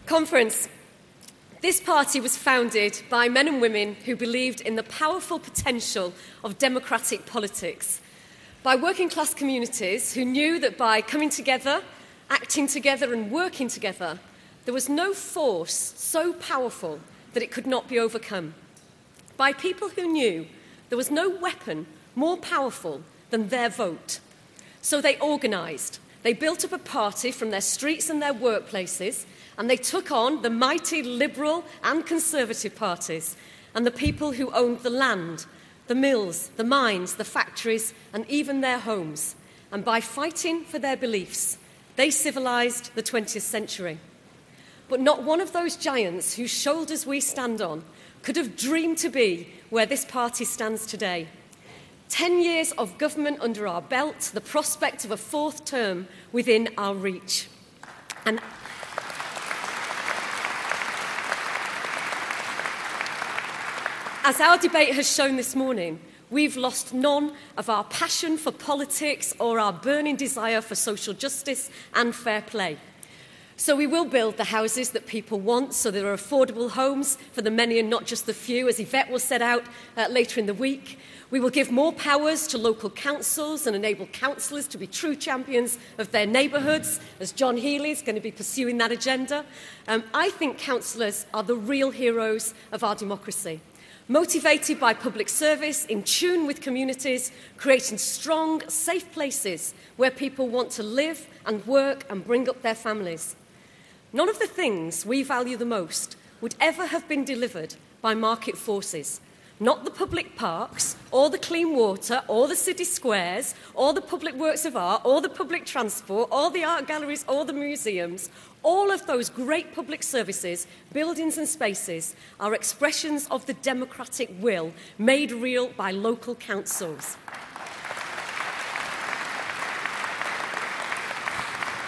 Conference. This party was founded by men and women who believed in the powerful potential of democratic politics, by working-class communities who knew that by coming together, acting together and working together, there was no force so powerful that it could not be overcome, by people who knew there was no weapon more powerful than their vote. So they organised. They built up a party from their streets and their workplaces, and they took on the mighty Liberal and Conservative parties and the people who owned the land, the mills, the mines, the factories, and even their homes. And by fighting for their beliefs, they civilised the 20th century. But not one of those giants whose shoulders we stand on could have dreamed to be where this party stands today. 10 years of government under our belt, the prospect of a fourth term within our reach. And as our debate has shown this morning, we've lost none of our passion for politics or our burning desire for social justice and fair play. So we will build the houses that people want, so there are affordable homes for the many and not just the few, as Yvette will set out later in the week. We will give more powers to local councils and enable councillors to be true champions of their neighbourhoods, as John Healey is going to be pursuing that agenda. I think councillors are the real heroes of our democracy, motivated by public service, in tune with communities, creating strong, safe places where people want to live and work and bring up their families. None of the things we value the most would ever have been delivered by market forces. Not the public parks, or the clean water, or the city squares, or the public works of art, or the public transport, or the art galleries, or the museums. All of those great public services, buildings and spaces are expressions of the democratic will made real by local councils.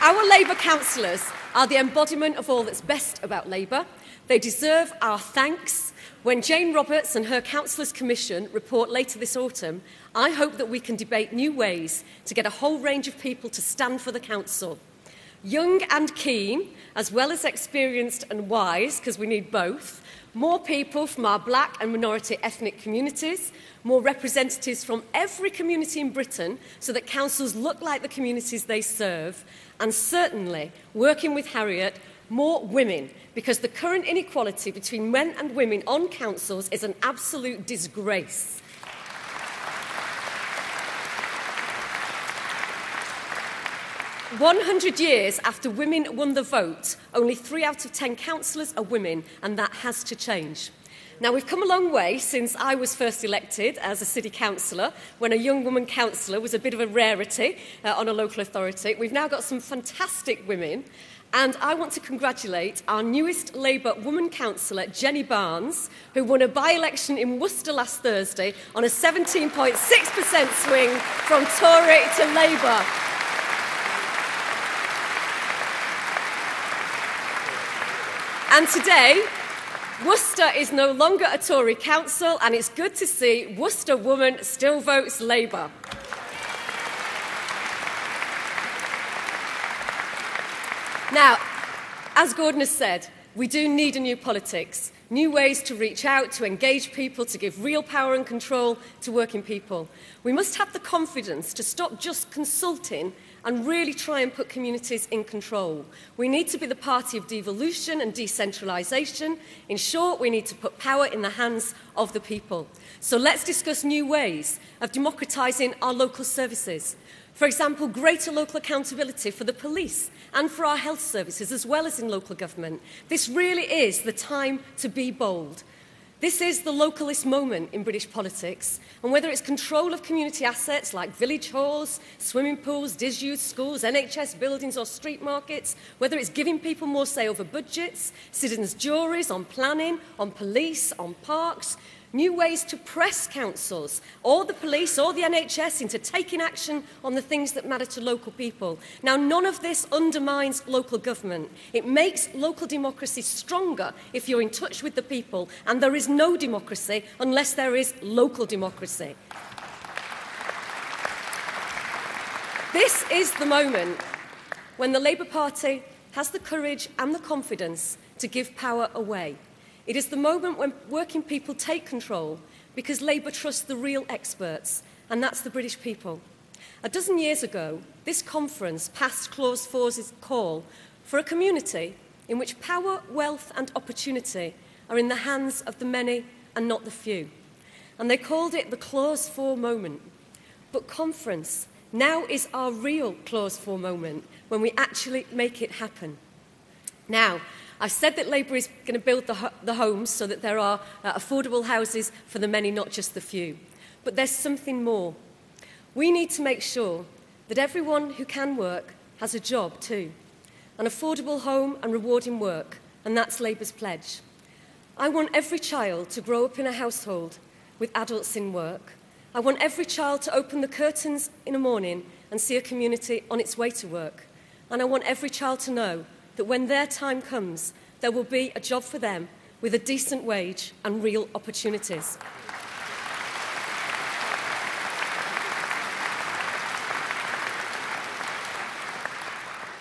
Our Labour councillors are the embodiment of all that's best about Labour. They deserve our thanks. When Jane Roberts and her Councillors' Commission report later this autumn, I hope that we can debate new ways to get a whole range of people to stand for the Council. Young and keen, as well as experienced and wise, because we need both. More people from our black and minority ethnic communities, more representatives from every community in Britain so that councils look like the communities they serve, and certainly, working with Harriet, more women, because the current inequality between men and women on councils is an absolute disgrace. "100 years after women won the vote, only 3 out of 10 councillors are women, and that has to change. Now, we've come a long way since I was first elected as a city councillor, when a young woman councillor was a bit of a rarity on a local authority. We've now got some fantastic women, and I want to congratulate our newest Labour woman councillor, Jenny Barnes, who won a by-election in Worcester last Thursday on a 17.6% swing from Tory to Labour. And today, Worcester is no longer a Tory council, and it's good to see Worcester woman still votes Labour. Now, as Gordon has said, we do need a new politics, new ways to reach out, to engage people, to give real power and control to working people. We must have the confidence to stop just consulting and really try and put communities in control. We need to be the party of devolution and decentralisation. In short, we need to put power in the hands of the people. So let's discuss new ways of democratising our local services. For example, greater local accountability for the police and for our health services, as well as in local government. This really is the time to be bold. This is the localist moment in British politics, and whether it's control of community assets like village halls, swimming pools, disused schools, NHS buildings or street markets, whether it's giving people more say over budgets, citizens' juries, on planning, on police, on parks, new ways to press councils or the police or the NHS into taking action on the things that matter to local people. Now, none of this undermines local government. It makes local democracy stronger if you're in touch with the people, and there is no democracy unless there is local democracy. This is the moment when the Labour Party has the courage and the confidence to give power away. It is the moment when working people take control because Labour trusts the real experts, and that's the British people. A dozen years ago, this conference passed Clause 4's call for a community in which power, wealth and opportunity are in the hands of the many and not the few. And they called it the Clause 4 moment. But conference now is our real Clause 4 moment when we actually make it happen. Now, I've said that Labour is going to build the homes so that there are affordable houses for the many, not just the few. But there's something more. We need to make sure that everyone who can work has a job too. An affordable home and rewarding work, and that's Labour's pledge. I want every child to grow up in a household with adults in work. I want every child to open the curtains in the morning and see a community on its way to work. And I want every child to know that when their time comes, there will be a job for them with a decent wage and real opportunities.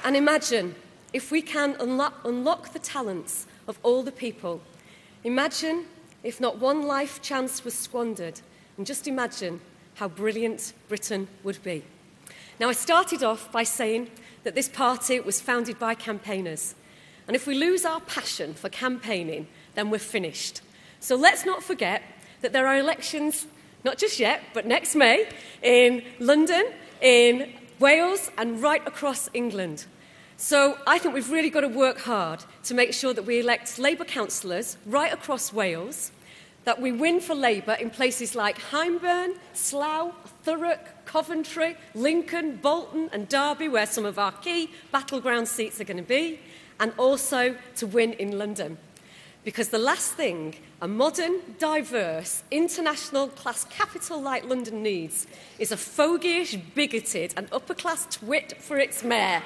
And imagine if we can unlock the talents of all the people. Imagine if not one life chance was squandered, and just imagine how brilliant Britain would be. Now, I started off by saying that this party was founded by campaigners. And if we lose our passion for campaigning, then we're finished. So let's not forget that there are elections, not just yet, but next May, in London, in Wales, and right across England. So I think we've really got to work hard to make sure that we elect Labour councillors right across Wales, that we win for Labour in places like Hyndburn, Slough, Thurrock, Coventry, Lincoln, Bolton and Derby, where some of our key battleground seats are going to be, and also to win in London. Because the last thing a modern, diverse, international class capital like London needs is a fogyish, bigoted and upper-class twit for its mayor.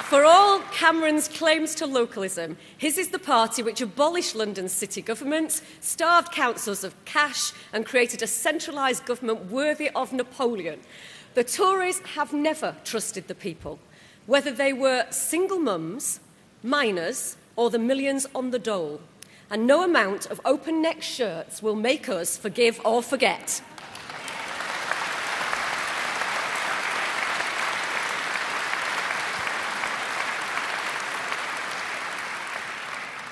For all Cameron's claims to localism, his is the party which abolished London's city government, starved councils of cash and created a centralised government worthy of Napoleon. The Tories have never trusted the people, whether they were single mums, minors or the millions on the dole. And no amount of open-neck shirts will make us forgive or forget.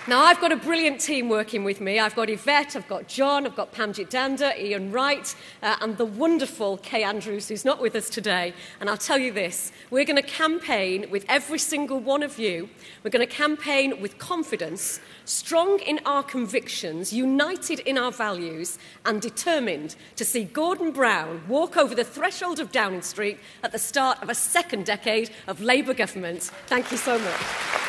Now, I've got a brilliant team working with me. I've got Yvette, I've got John, I've got Pamjit Danda, Ian Wright, and the wonderful Kay Andrews, who's not with us today. And I'll tell you this, we're going to campaign with every single one of you. We're going to campaign with confidence, strong in our convictions, united in our values, and determined to see Gordon Brown walk over the threshold of Downing Street at the start of a second decade of Labour government. Thank you so much.